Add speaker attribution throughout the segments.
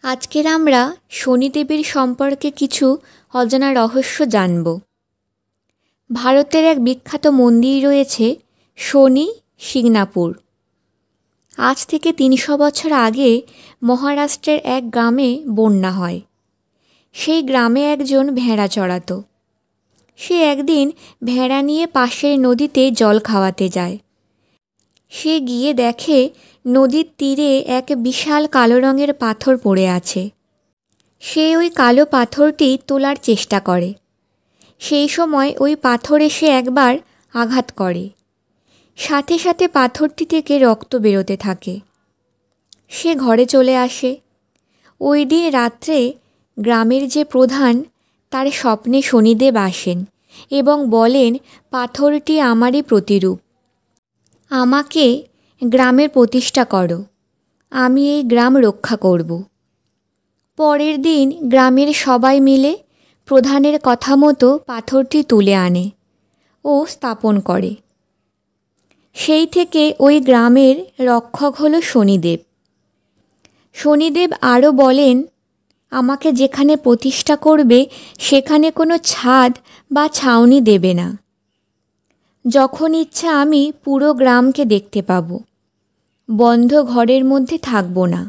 Speaker 1: আজকের আমরা শনিদেবের সম্পর্কে কিছু অজানা রহস্য জানব। ভারতের এক বিখ্যাত মন্দির রয়েছে শনি শিংনাপুর। আজ থেকে ৩০০ বছর আগে মহারাষ্ট্রের এক গ্রামে বন্যা হয়। সেই গ্রামে একজন ভেড়া চড়াতো। সে একদিন ভেড়া নিয়ে পাশের নদীতে জল খাওয়াতে যায়। সে গিয়ে দেখে নদীর তীরে এক বিশাল কালো রঙের পাথর পড়ে আছে। সে ওই কালো পাথরটি তোলার চেষ্টা করে। সেই সময় ওই পাথর এসে একবার আঘাত করে। সাথে সাথে পাথরটি থেকে রক্ত বেরোতে থাকে। সে ঘরে চলে আসে। ওই দিন রাত্রে গ্রামের যে প্রধান, তার স্বপ্নে শনিদেব আসেন এবং বলেন, পাথরটি আমারই প্রতিরূপ। আমাকে গ্রামের প্রতিষ্ঠা করো, আমি এই গ্রাম রক্ষা করব। পরের দিন গ্রামের সবাই মিলে প্রধানের কথা মতো পাথরটি তুলে আনে ও স্থাপন করে। সেই থেকে ওই গ্রামের রক্ষক হলো শনিদেব। শনিদেব আরও বলেন, আমাকে যেখানে প্রতিষ্ঠা করবে সেখানে কোনো ছাদ বা ছাউনি দেবে না। যখন ইচ্ছা আমি পুরো গ্রামকে দেখতে পাব, বন্ধ ঘরের মধ্যে থাকব না।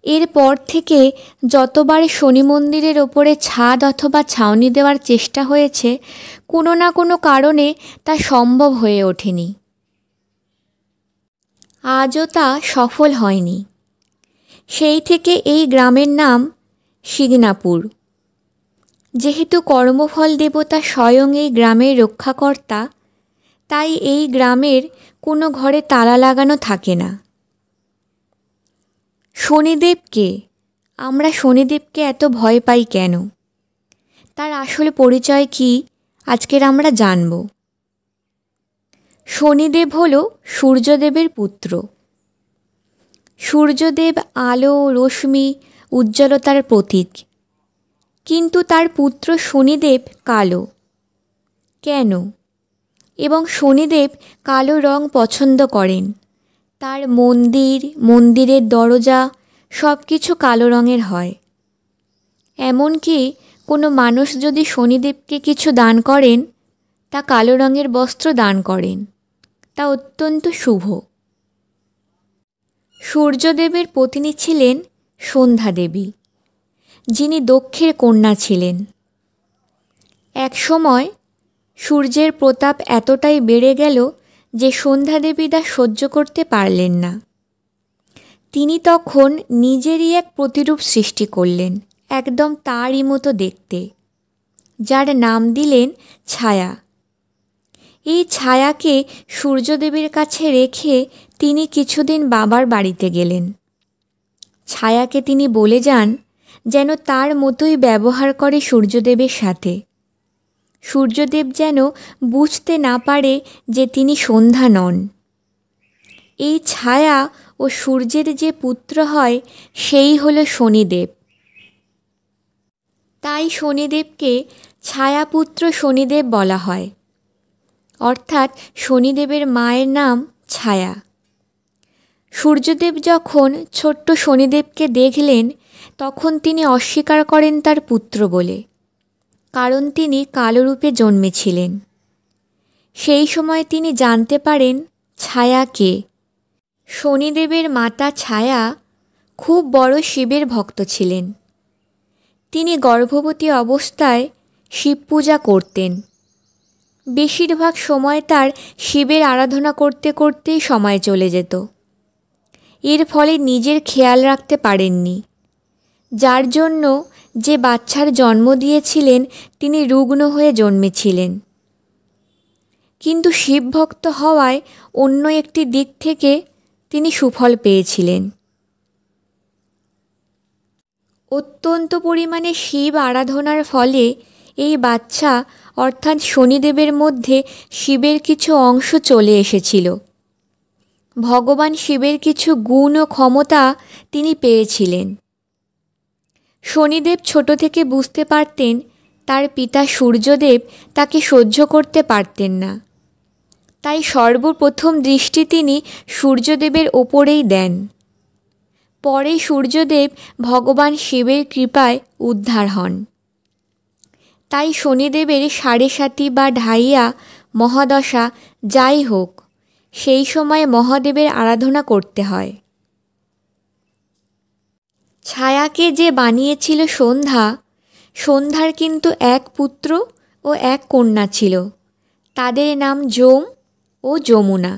Speaker 1: এরপর থেকে যতবার শনি মন্দিরের ওপরে ছাদ অথবা ছাউনি দেওয়ার চেষ্টা হয়েছে, কোনো না কোনো কারণে তা সম্ভব হয়ে ওঠেনি। আজও তা সফল হয়নি। সেই থেকে এই গ্রামের নাম শিংনাপুর। যেহেতু কর্মফল দেবতা স্বয়ং এই গ্রামের রক্ষাকর্তা, তাই এই গ্রামের কোনো ঘরে তালা লাগানো থাকে না। শনিদেবকে আমরা শনিদেবকে এত ভয় পাই কেন? তার আসল পরিচয় কি, আজকের আমরা জানব। শনিদেব হল সূর্যদেবের পুত্র। সূর্যদেব আলো, রশ্মি, উজ্জ্বলতার প্রতীক। কিন্তু তার পুত্র শনিদেব কালো। কেন? এবং শনিদেব কালো রং পছন্দ করেন। তার মন্দিরের দরজা সব কিছু কালো রঙের হয়। এমনকি কোনো মানুষ যদি শনিদেবকে কিছু দান করেন, তা কালো রঙের বস্ত্র দান করেন। তা অত্যন্ত শুভ। সূর্যদেবের পত্নী ছিলেন সন্ধ্যা দেবী, যিনি দক্ষের কন্যা ছিলেন। এক সময় সূর্যের প্রতাপ এতটাই বেড়ে গেল যে সন্ধ্যা দেবী তা সহ্য করতে পারলেন না। তিনি তখন নিজেরই এক প্রতিরূপ সৃষ্টি করলেন, একদম তারই মতো দেখতে, যার নাম দিলেন ছায়া। এই ছায়াকে সূর্যদেবের কাছে রেখে তিনি কিছুদিন বাবার বাড়িতে গেলেন। ছায়াকে তিনি বলে যান যেন তার মতোই ব্যবহার করে সূর্যদেবের সাথে। সূর্যদেব যেন বুঝতে না পারে যে তিনি সন্ধ্যা নন। এই ছায়া ও সূর্যের যে পুত্র হয়, সেই হলো শনিদেব। তাই শনিদেবকে ছায়াপুত্র শনিদেব বলা হয়। অর্থাৎ শনিদেবের মায়ের নাম ছায়া। সূর্যদেব যখন ছোট্ট শনিদেবকে দেখলেন, তখন তিনি অস্বীকার করেন তার পুত্র বলে, কারণ তিনি কালো রূপে জন্মেছিলেন। সেই সময় তিনি জানতে পারেন ছায়া কে। শনিদেবের মাতা ছায়া খুব বড় শিবের ভক্ত ছিলেন। তিনি গর্ভবতী অবস্থায় শিব পূজা করতেন। বেশিরভাগ সময় তার শিবের আরাধনা করতে করতেই সময় চলে যেত। এর ফলে নিজের খেয়াল রাখতে পারেননি, যার জন্য যে বাচ্চার জন্ম দিয়েছিলেন তিনি রুগ্ন হয়ে জন্মেছিলেন। কিন্তু শিবভক্ত হওয়ায় অন্য একটি দিক থেকে তিনি সুফল পেয়েছিলেন। অত্যন্ত পরিমাণে শিব আরাধনার ফলে এই বাচ্চা অর্থাৎ শনিদেবের মধ্যে শিবের কিছু অংশ চলে এসেছিল। ভগবান শিবের কিছু গুণ ও ক্ষমতা তিনি পেয়েছিলেন। শনিদেব ছোট থেকে বুঝতে পারতেন তার পিতা সূর্যদেব তাকে সহ্য করতে পারতেন না। তাই সর্বপ্রথম দৃষ্টি তিনি সূর্যদেবের ওপরেই দেন। পরে সূর্যদেব ভগবান শিবের কৃপায় উদ্ধার হন। তাই শনিদেবের সাড়ে সাতি বা ঢাইয়া মহাদশা যাই হোক, সেই সময় মহাদেবের আরাধনা করতে হয়। ছায়াকে যে বানিয়েছিল সন্ধ্যা, সন্ধ্যার কিন্তু এক পুত্র ও এক কন্যা ছিল। তাদের নাম যম ও যমুনা।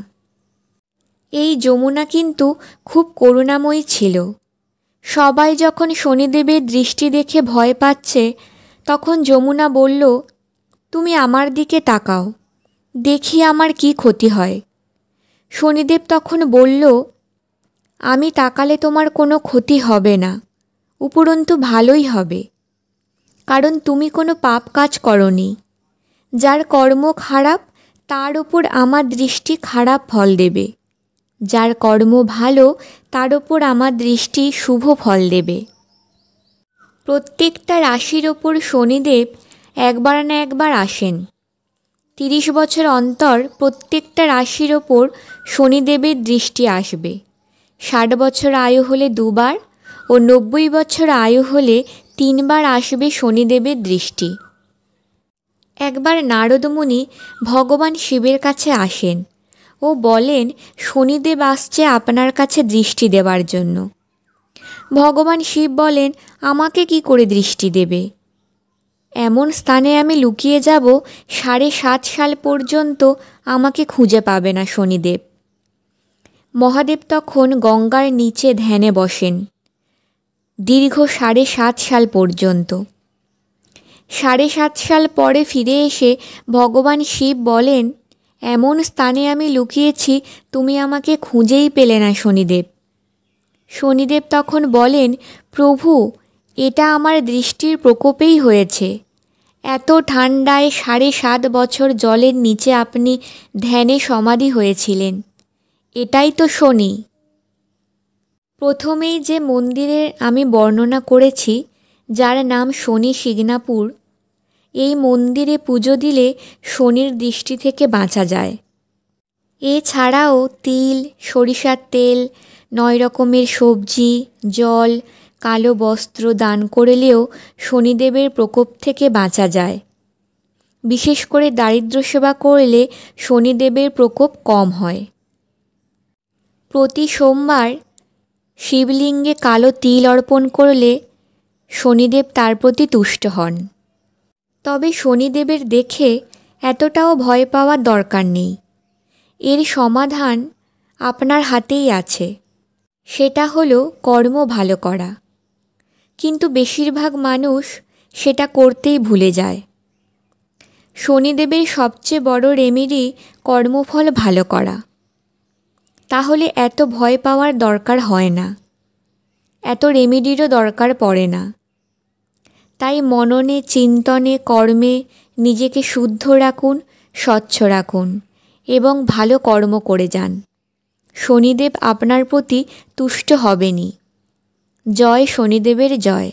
Speaker 1: এই যমুনা কিন্তু খুব করুণাময়ী ছিল। সবাই যখন শনিদেবের দৃষ্টি দেখে ভয় পাচ্ছে, তখন যমুনা বলল, তুমি আমার দিকে তাকাও, দেখি আমার কি ক্ষতি হয়। শনিদেব তখন বলল, আমি তাকালে তোমার কোনো ক্ষতি হবে না, উপরন্তু ভালোই হবে, কারণ তুমি কোনো পাপ কাজ করনি। যার কর্ম খারাপ তার উপর আমার দৃষ্টি খারাপ ফল দেবে, যার কর্ম ভালো তার উপর আমার দৃষ্টি শুভ ফল দেবে। প্রত্যেকটা রাশির ওপর শনিদেব একবার না একবার আসেন। 30 বছর অন্তর প্রত্যেকটা রাশির ওপর শনিদেবের দৃষ্টি আসবে। 60 বছর আয়ু হলে 2 বার ও 90 বছর আয়ু হলে 3 বার আসবে শনিদেবের দৃষ্টি। একবার নারদ মুনি ভগবান শিবের কাছে আসেন ও বলেন, শনিদেব আসছে আপনার কাছে দৃষ্টি দেওয়ার জন্য। ভগবান শিব বলেন, আমাকে কি করে দৃষ্টি দেবে? এমন স্থানে আমি লুকিয়ে যাব, 7.5 সাল পর্যন্ত আমাকে খুঁজে পাবে না শনিদেব। মহাদেব তখন গঙ্গার নিচে ধ্যানে বসেন দীর্ঘ 7.5 সাল পর্যন্ত। 7.5 সাল পরে ফিরে এসে ভগবান শিব বলেন, এমন স্থানে আমি লুকিয়েছি, তুমি আমাকে খুঁজেই পেলে না শনিদেব। শনিদেব তখন বলেন, প্রভু, এটা আমার দৃষ্টির প্রকোপেই হয়েছে। এত ঠান্ডায় 7.5 বছর জলের নিচে আপনি ধ্যানে সমাধি হয়েছিলেন, এটাই তো শনি। প্রথমেই যে মন্দিরের আমি বর্ণনা করেছি, যার নাম শনি শিগনাপুর, এই মন্দিরে পুজো দিলে শনির দৃষ্টি থেকে বাঁচা যায়। এছাড়াও তিল, সরিষার তেল, 9 রকমের সবজি, জল, কালো বস্ত্র দান করলেও শনিদেবের প্রকোপ থেকে বাঁচা যায়। বিশেষ করে দারিদ্র্য সেবা করলে শনিদেবের প্রকোপ কম হয়। প্রতি সোমবার শিবলিঙ্গে কালো তিল অর্পণ করলে শনিদেব তার প্রতি তুষ্ট হন। তবে শনিদেবের দেখে এতটাও ভয় পাওয়ার দরকার নেই। এর সমাধান আপনার হাতেই আছে, সেটা হলো কর্ম ভালো করা। কিন্তু বেশিরভাগ মানুষ সেটা করতেই ভুলে যায়। শনিদেবের সবচেয়ে বড় রেমেডি কর্মফল ভালো করা। তাহলে এত ভয় পাওয়ার দরকার হয় না, এত রেমেডিরও দরকার পড়ে না। তাই মননে, চিন্তনে, কর্মে নিজেকে শুদ্ধ রাখুন, স্বচ্ছ রাখুন এবং ভালো কর্ম করে যান। শনিদেব আপনার প্রতি তুষ্ট হবেনই। জয় শনিদেবের জয়।